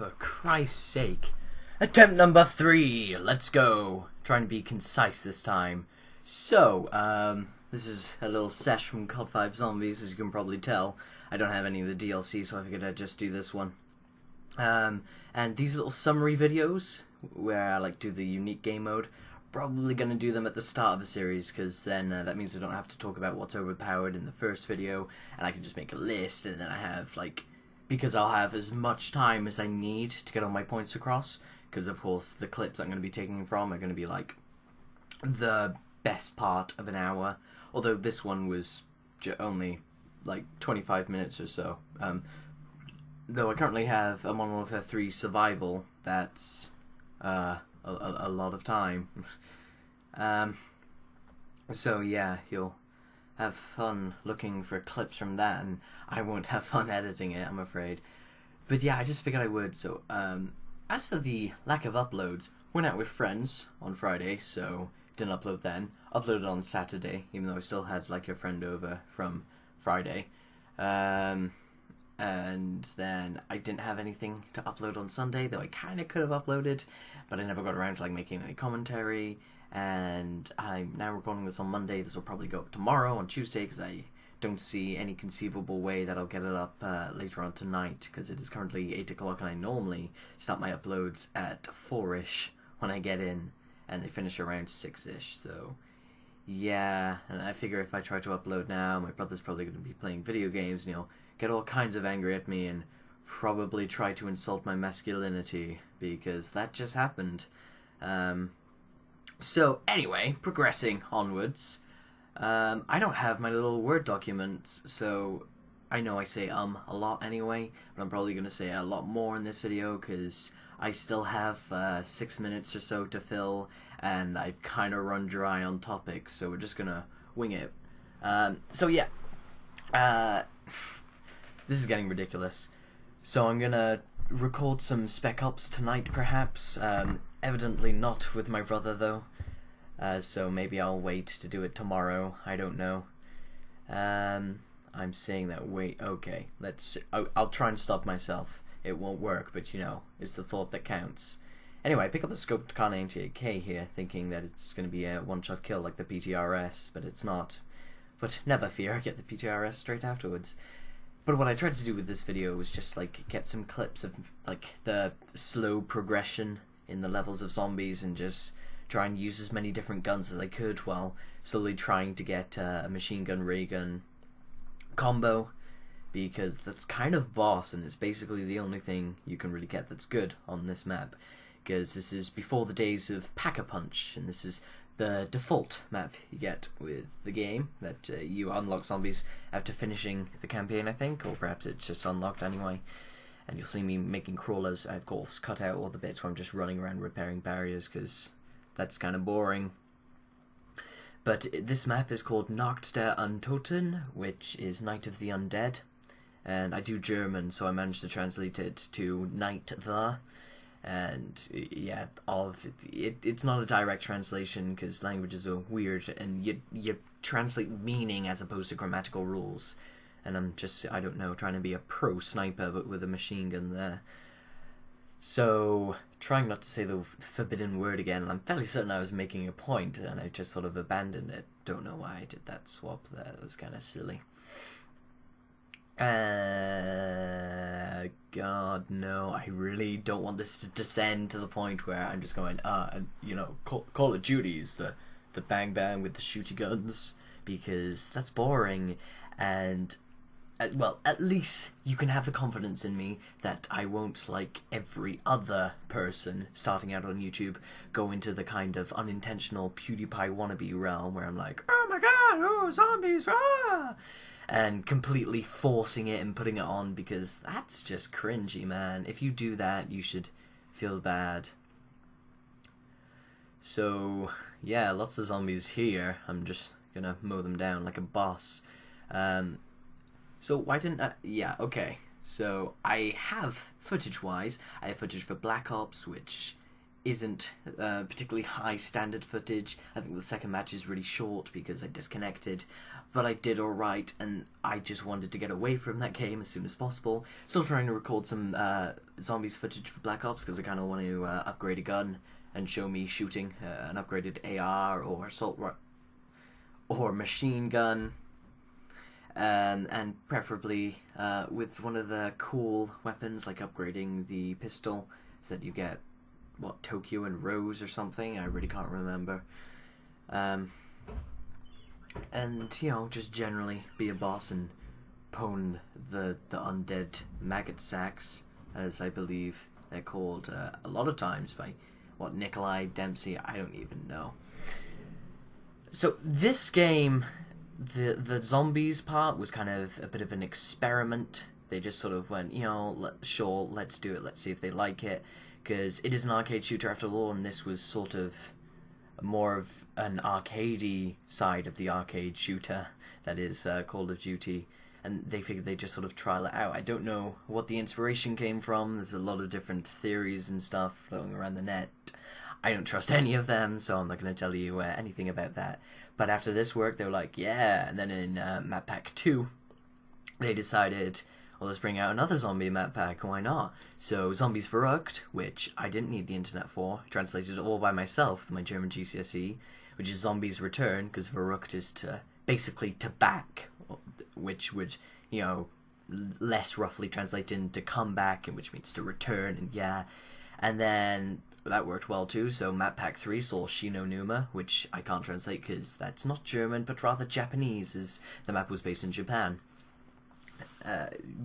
for Christ's sake. Attempt number 3, let's go. Trying to be concise this time. So, this is a little sesh from CoD5 Zombies, as you can probably tell. I don't have any of the DLC, so I figured I'd just do this one. And these little summary videos, where I like do the unique game mode, probably going to do them at the start of a series, because then that means I don't have to talk about what's overpowered in the first video, and I can just make a list, and then I have, like, because I'll have as much time as I need to get all my points across, because of course the clips I'm going to be taking from are going to be, like, the best part of an hour, although this one was only, like, 25 minutes or so. Though I currently have a Modern Warfare 3 Survival, that's a lot of time. So yeah, you'll have fun looking for clips from that, and I won't have fun editing it, I'm afraid. But yeah, I just figured I would. So as for the lack of uploads, went out with friends on Friday, so didn't upload then. Uploaded on Saturday, even though I still had like a friend over from Friday. And then I didn't have anything to upload on Sunday, though I kind of could have uploaded, but I never got around to like making any commentary. And I'm now recording this on Monday. This will probably go up tomorrow on Tuesday, because I don't see any conceivable way that I'll get it up later on tonight, because it is currently 8 o'clock, and I normally start my uploads at 4-ish when I get in, and they finish around 6-ish, so yeah. And I figure if I try to upload now, my brother's probably going to be playing video games, and he'll get all kinds of angry at me and probably try to insult my masculinity, because that just happened. So anyway, progressing onwards, I don't have my little Word documents, so I know I say a lot anyway, but I'm probably going to say a lot more in this video, because I still have 6 minutes or so to fill, and I've kind of run dry on topics, so we're just going to wing it. So yeah, this is getting ridiculous. So I'm going to record some Spec Ops tonight, perhaps. Evidently not with my brother, though. So maybe I'll wait to do it tomorrow. I don't know. I'm saying that wait. Okay, I'll try and stop myself. It won't work, but you know, it's the thought that counts. Anyway, I pick up the scoped Kar 98K here, thinking that it's going to be a one-shot kill like the PTRS, but it's not. But never fear, I get the PTRS straight afterwards. But what I tried to do with this video was just like get some clips of like the slow progression in the levels of zombies, and just try and use as many different guns as I could while slowly trying to get a machine gun ray gun combo, because that's kind of boss, and it's basically the only thing you can really get that's good on this map, because this is before the days of Pack-a-Punch, and this is the default map you get with the game, that you unlock zombies after finishing the campaign, I think, or perhaps it's just unlocked anyway. And you'll see me making crawlers. I of course cut out all the bits where I'm just running around repairing barriers, because that's kind of boring. But this map is called Nacht der Untoten, which is Night of the Undead. And I do German, so I managed to translate it to Night the. And yeah, it's not a direct translation, because languages are weird, and you translate meaning as opposed to grammatical rules. And I'm just, I don't know, trying to be a pro sniper, but with a machine gun there. So, trying not to say the forbidden word again, and I'm fairly certain I was making a point, and I just sort of abandoned it. Don't know why I did that swap there, it was kind of silly. God, no, I really don't want this to descend to the point where I'm just going, and you know, Call of Duty's the bang bang with the shooty guns, because that's boring, and well, at least you can have the confidence in me that I won't, like every other person starting out on YouTube, go into the kind of unintentional PewDiePie wannabe realm where I'm like, oh my god, oh, zombies, ah! And completely forcing it and putting it on, because that's just cringy, man. If you do that, you should feel bad. So, yeah, lots of zombies here. I'm just gonna mow them down like a boss. So why didn't I... Yeah, okay. So I have, footage-wise, I have footage for Black Ops, which isn't particularly high standard footage. I think the second match is really short because I disconnected, but I did alright, and I just wanted to get away from that game as soon as possible. Still trying to record some zombies footage for Black Ops because I kind of want to upgrade a gun and show me shooting an upgraded AR or assault or machine gun. And preferably with one of the cool weapons, like upgrading the pistol so that you get, what, Tokyo and Rose or something? I really can't remember. And, you know, just generally be a boss and pwn the undead maggot sacks, as I believe they're called a lot of times by, what, Nikolai Dempsey? I don't even know. So this game, the zombies part was kind of a bit of an experiment. They just sort of went, you know, sure, let's do it, let's see if they like it, because it is an arcade shooter after all, and this was sort of more of an arcadey side of the arcade shooter that is Call of Duty, and they figured they'd just sort of trial it out. I don't know what the inspiration came from. There's a lot of different theories and stuff floating around the net. I don't trust any of them, so I'm not going to tell you anything about that. But after this work, they were like, yeah. And then in Map Pack 2, they decided, well, let's bring out another zombie map pack. Why not? So Zombies Verrückt, which I didn't need the internet for, translated all by myself with my German GCSE, which is Zombies Return, because Verrückt is basically to back, which would, you know, less roughly translate into come back, and which means to return, and yeah. And then that worked well too, so Map Pack 3 saw Shino Numa, which I can't translate because that's not German, but rather Japanese, as the map was based in Japan.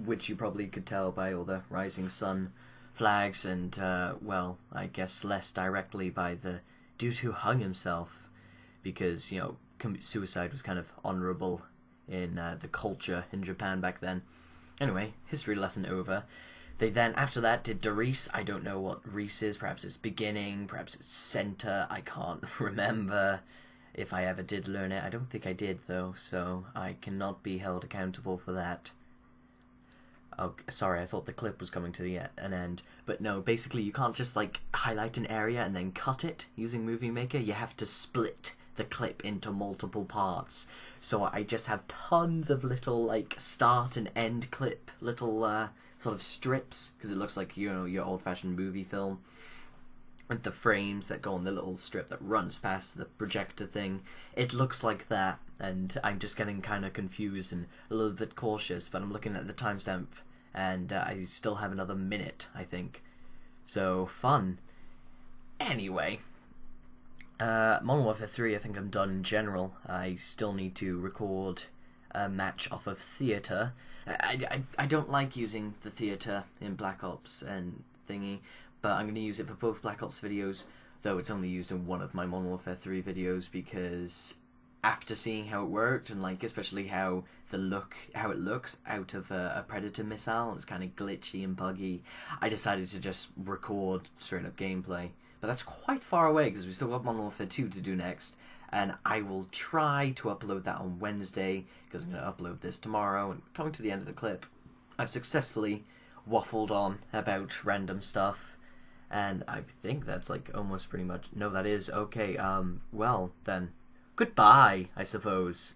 Which you probably could tell by all the rising sun flags, and, well, I guess less directly by the dude who hung himself, because, you know, suicide was kind of honourable in the culture in Japan back then. Anyway, history lesson over. They then, after that, did Doris. I don't know what Reese is. Perhaps it's beginning, perhaps it's center. I can't remember if I ever did learn it. I don't think I did, though, so I cannot be held accountable for that. Oh, sorry, I thought the clip was coming to an end. But no, basically you can't just, like, highlight an area and then cut it using Movie Maker. You have to split the clip into multiple parts. So I just have tons of little, like, start and end clip, little, sort of strips, because it looks like, you know, your old-fashioned movie film, with the frames that go on the little strip that runs past the projector thing. It looks like that, and I'm just getting kind of confused and a little bit cautious, but I'm looking at the timestamp, and I still have another minute, I think. So, fun. Anyway, Modern Warfare 3, I think I'm done in general. I still need to record a match off of theatre. I don't like using the theatre in Black Ops and thingy, but I'm going to use it for both Black Ops videos, though it's only used in one of my Modern Warfare 3 videos, because after seeing how it worked, and like especially how it looks out of a Predator missile, it's kind of glitchy and buggy, I decided to just record straight up gameplay. But that's quite far away, because we've still got Modern Warfare 2 to do next, and I will try to upload that on Wednesday, because I'm going to upload this tomorrow. And coming to the end of the clip, I've successfully waffled on about random stuff, and I think that's like almost pretty much, no, that is, okay, well then, goodbye, I suppose.